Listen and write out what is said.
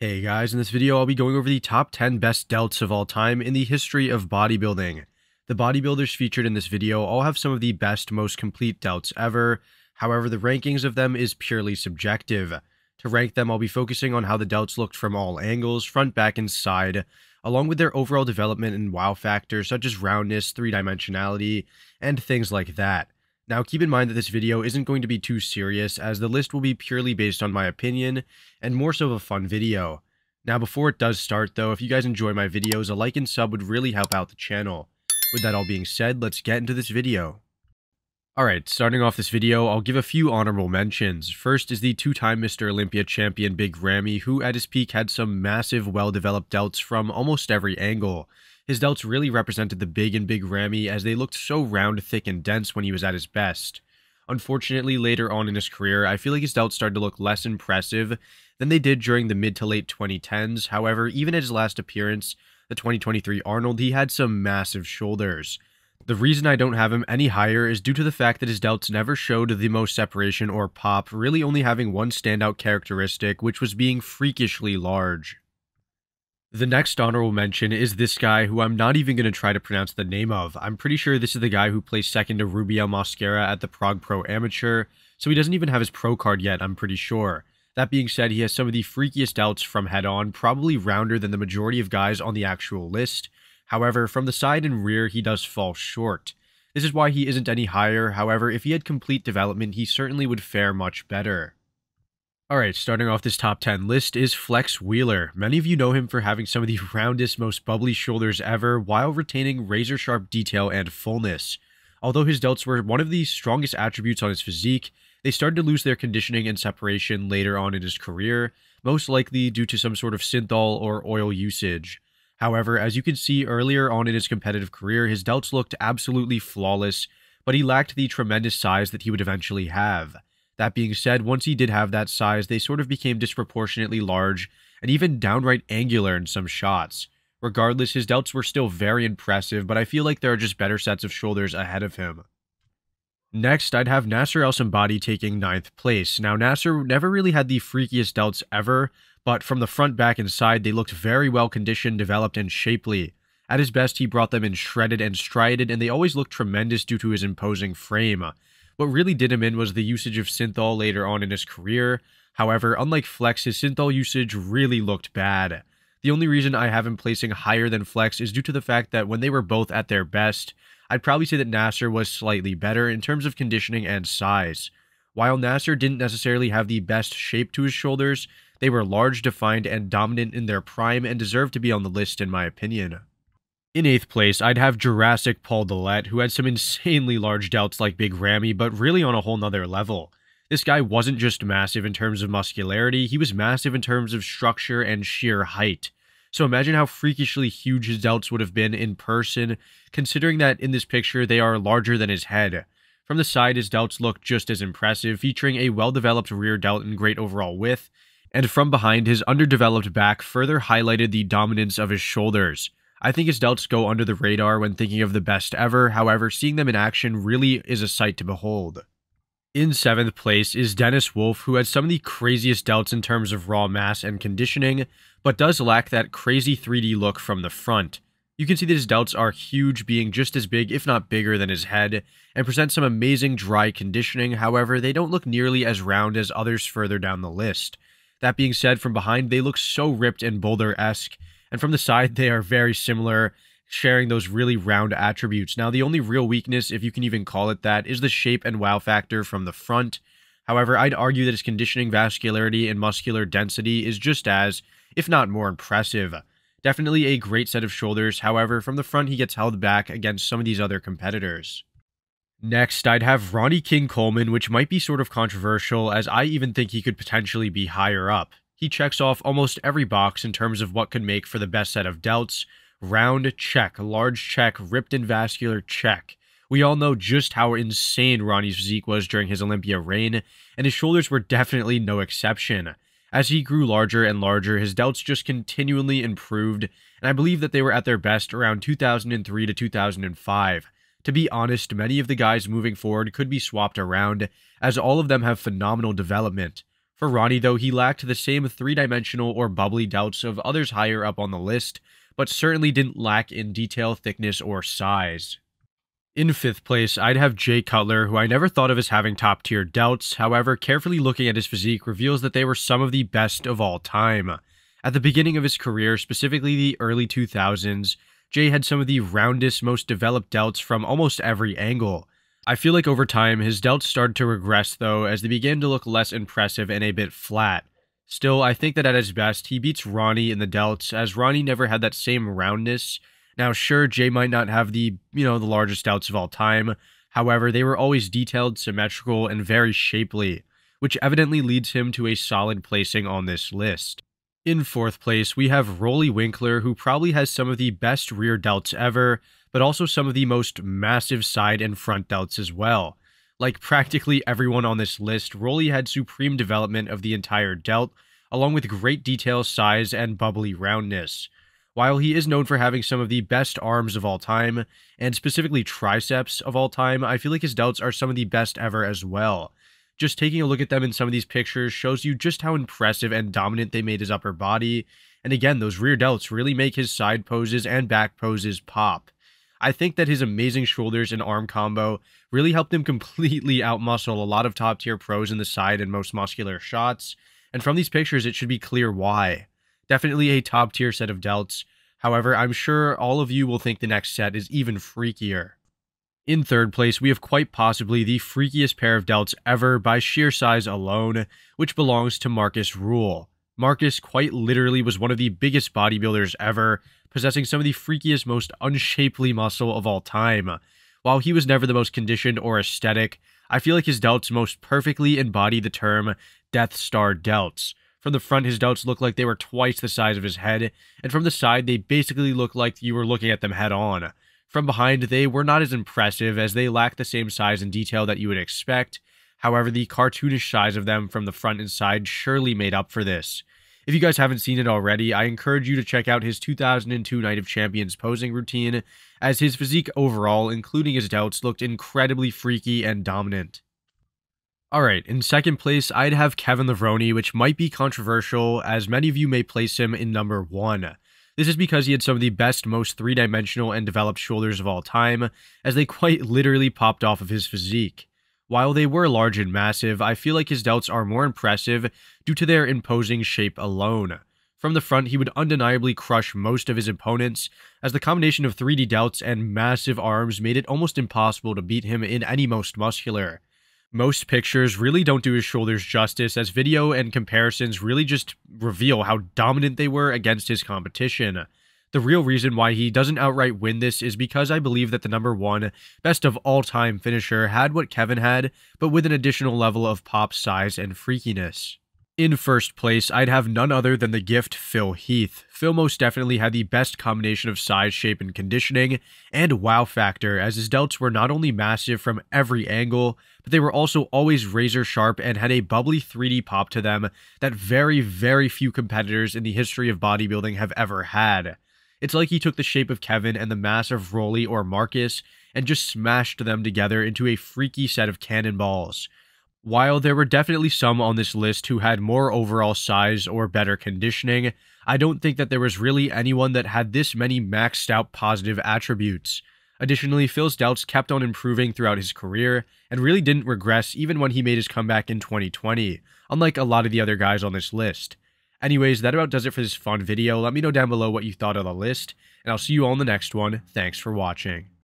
Hey guys, in this video I'll be going over the top 10 best delts of all time in the history of bodybuilding. The bodybuilders featured in this video all have some of the best, most complete delts ever. However, the rankings of them is purely subjective. To rank them, I'll be focusing on how the delts looked from all angles, front, back, and side, along with their overall development and wow factors such as roundness, three-dimensionality, and things like that. Now, keep in mind that this video isn't going to be too serious, as the list will be purely based on my opinion, and more so of a fun video. Now, before it does start though, if you guys enjoy my videos, a like and sub would really help out the channel. With that all being said, let's get into this video. Alright, starting off this video, I'll give a few honorable mentions. First is the two-time Mr. Olympia champion Big Ramy, who at his peak had some massive, well-developed delts from almost every angle. His delts really represented the big and Big Ramy, as they looked so round, thick, and dense when he was at his best. Unfortunately, later on in his career, I feel like his delts started to look less impressive than they did during the mid to late 2010s. However, even at his last appearance, the 2023 Arnold, he had some massive shoulders. The reason I don't have him any higher is due to the fact that his delts never showed the most separation or pop, really only having one standout characteristic, which was being freakishly large. The next honorable mention is this guy, who I'm not even going to try to pronounce the name of. I'm pretty sure this is the guy who placed second to Rubio Moscara at the Prague Pro Amateur, so he doesn't even have his pro card yet, I'm pretty sure. That being said, he has some of the freakiest delts from head on, probably rounder than the majority of guys on the actual list. However, from the side and rear, he does fall short. This is why he isn't any higher. However, if he had complete development, he certainly would fare much better. Alright, starting off this top 10 list is Flexx Wheeler. Many of you know him for having some of the roundest, most bubbly shoulders ever, while retaining razor-sharp detail and fullness. Although his delts were one of the strongest attributes on his physique, they started to lose their conditioning and separation later on in his career, most likely due to some sort of synthol or oil usage. However, as you can see earlier on in his competitive career, his delts looked absolutely flawless, but he lacked the tremendous size that he would eventually have. That being said, once he did have that size, they sort of became disproportionately large and even downright angular in some shots. Regardless, his delts were still very impressive, but I feel like there are just better sets of shoulders ahead of him. Next, I'd have Nasser Ali taking 9th place. Now, Nasser never really had the freakiest delts ever, but from the front, back, and side, they looked very well conditioned, developed, and shapely. At his best, he brought them in shredded and strided, and they always looked tremendous due to his imposing frame. What really did him in was the usage of synthol later on in his career. However, unlike Flexx, his synthol usage really looked bad. The only reason I have him placing higher than Flexx is due to the fact that when they were both at their best, I'd probably say that Nasser was slightly better in terms of conditioning and size. While Nasser didn't necessarily have the best shape to his shoulders, they were large, defined, and dominant in their prime and deserve to be on the list in my opinion. In 8th place, I'd have Jurassic Paul Delette, who had some insanely large delts like Big Ramy, but really on a whole nother level. This guy wasn't just massive in terms of muscularity, he was massive in terms of structure and sheer height. So imagine how freakishly huge his delts would have been in person, considering that in this picture they are larger than his head. From the side, his delts look just as impressive, featuring a well-developed rear delt and great overall width, and from behind, his underdeveloped back further highlighted the dominance of his shoulders. I think his delts go under the radar when thinking of the best ever, however, seeing them in action really is a sight to behold. In 7th place is Dennis Wolf, who had some of the craziest delts in terms of raw mass and conditioning, but does lack that crazy 3D look from the front. You can see that his delts are huge, being just as big, if not bigger, than his head, and present some amazing dry conditioning. However, they don't look nearly as round as others further down the list. That being said, from behind, they look so ripped and boulder-esque, and from the side, they are very similar, sharing those really round attributes. Now, the only real weakness, if you can even call it that, is the shape and wow factor from the front. However, I'd argue that his conditioning, vascularity, and muscular density is just as, if not more impressive. Definitely a great set of shoulders, however, from the front he gets held back against some of these other competitors. Next, I'd have Ronnie King Coleman, which might be sort of controversial, as I even think he could potentially be higher up. He checks off almost every box in terms of what could make for the best set of delts. Round, check. Large, check. Ripped and vascular, check. We all know just how insane Ronnie's physique was during his Olympia reign, and his shoulders were definitely no exception. As he grew larger and larger, his delts just continually improved, and I believe that they were at their best around 2003 to 2005. To be honest, many of the guys moving forward could be swapped around, as all of them have phenomenal development. For Ronnie, though, he lacked the same three-dimensional or bubbly delts of others higher up on the list, but certainly didn't lack in detail, thickness, or size. In 5th place, I'd have Cutler, who I never thought of as having top-tier delts. However, carefully looking at his physique reveals that they were some of the best of all time. At the beginning of his career, specifically the early 2000s, Jay had some of the roundest, most developed delts from almost every angle. I feel like over time, his delts started to regress though, as they began to look less impressive and a bit flat. Still, I think that at his best, he beats Ronnie in the delts, as Ronnie never had that same roundness. Now, sure, Jay might not have the largest delts of all time. However, they were always detailed, symmetrical, and very shapely, which evidently leads him to a solid placing on this list. In 4th place, we have Winkler, who probably has some of the best rear delts ever, but also some of the most massive side and front delts as well. Like practically everyone on this list, Rolly had supreme development of the entire delt, along with great detail, size, and bubbly roundness. While he is known for having some of the best arms of all time, and specifically triceps of all time, I feel like his delts are some of the best ever as well. Just taking a look at them in some of these pictures shows you just how impressive and dominant they made his upper body, and again, those rear delts really make his side poses and back poses pop. I think that his amazing shoulders and arm combo really helped him completely outmuscle a lot of top-tier pros in the side and most muscular shots, and from these pictures it should be clear why. Definitely a top-tier set of delts. However, I'm sure all of you will think the next set is even freakier. In 3rd place, we have quite possibly the freakiest pair of delts ever by sheer size alone, which belongs to Marcus Rule. Marcus quite literally was one of the biggest bodybuilders ever, possessing some of the freakiest, most unshapely muscle of all time. While he was never the most conditioned or aesthetic, I feel like his delts most perfectly embody the term Death Star delts. From the front, his delts look like they were twice the size of his head, and from the side, they basically look like you were looking at them head on. From behind, they were not as impressive, as they lacked the same size and detail that you would expect. However, the cartoonish size of them from the front and side surely made up for this. If you guys haven't seen it already, I encourage you to check out his 2002 Night of Champions posing routine, as his physique overall, including his delts, looked incredibly freaky and dominant. Alright, in 2nd place, I'd have Kevin Ronnie, which might be controversial, as many of you may place him in number 1. This is because he had some of the best, most three-dimensional and developed shoulders of all time, as they quite literally popped off of his physique. While they were large and massive, I feel like his delts are more impressive due to their imposing shape alone. From the front, he would undeniably crush most of his opponents, as the combination of 3D delts and massive arms made it almost impossible to beat him in any most muscular. Most pictures really don't do his shoulders justice, as video and comparisons really just reveal how dominant they were against his competition. The real reason why he doesn't outright win this is because I believe that the number 1 best of all time finisher had what Kevin had, but with an additional level of pop, size, and freakiness. In 1st place, I'd have none other than the gift Heath. Phil most definitely had the best combination of size, shape, and conditioning, and wow factor, as his delts were not only massive from every angle, but they were also always razor sharp and had a bubbly 3D pop to them that very, very few competitors in the history of bodybuilding have ever had. It's like he took the shape of Kevin and the mass of Rolly or Marcus and just smashed them together into a freaky set of cannonballs. While there were definitely some on this list who had more overall size or better conditioning, I don't think that there was really anyone that had this many maxed out positive attributes. Additionally, Phil's delts kept on improving throughout his career and really didn't regress even when he made his comeback in 2020, unlike a lot of the other guys on this list. Anyways, that about does it for this fun video. Let me know down below what you thought of the list, and I'll see you all in the next one. Thanks for watching.